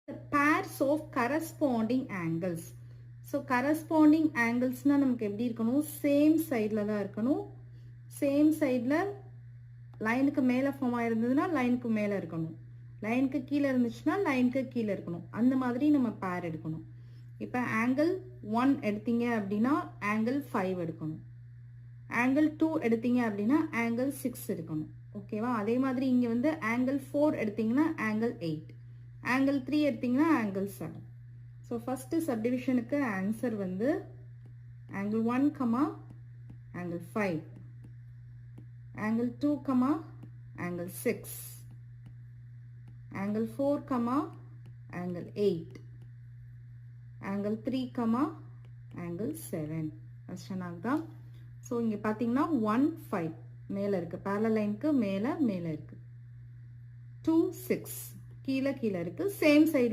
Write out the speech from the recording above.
The pairs of corresponding angles. So corresponding angles na நமக்கு எப்படி இருக்கணும், சேம் சைடில் தான் இருக்கணும். சேம் சைடில் லைனுக்கு மேலே ஃபார்ம் ஆயிருந்ததுன்னா லைனுக்கு மேலே இருக்கணும், லைனுக்கு கீழே இருந்துச்சுன்னா லைனுக்கு கீழே இருக்கணும். அந்த மாதிரி நம்ம பேர் எடுக்கணும். இப்போ ஆங்கிள் 1 எடுத்தீங்க அப்படின்னா ஆங்கிள் 5 எடுக்கணும். ஆங்கிள் 2 எடுத்தீங்க அப்படின்னா ஆங்கிள் 6 எடுக்கணும். ஓகேவா? அதே மாதிரி இங்கே வந்து ஆங்கிள் 4 எடுத்தீங்கன்னா ஆங்கிள் 8, ஆங்கிள் 3 எடுத்தீங்கன்னா ஆங்கிள் 7. ஸோ ஃபஸ்ட்டு சப்டிவிஷனுக்கு ஆன்சர் வந்து angle 1 comma angle 5, angle 2 comma angle 6, angle 4 comma angle 8, angle 3 comma angle 7. question ஆகுதா? ஸோ இங்கே பார்த்தீங்கன்னா 1 5 மேலே இருக்கு, parallel லைனுக்கு மேலே இருக்கு. 2 6 கீழே இருக்கு, சேம் சைடு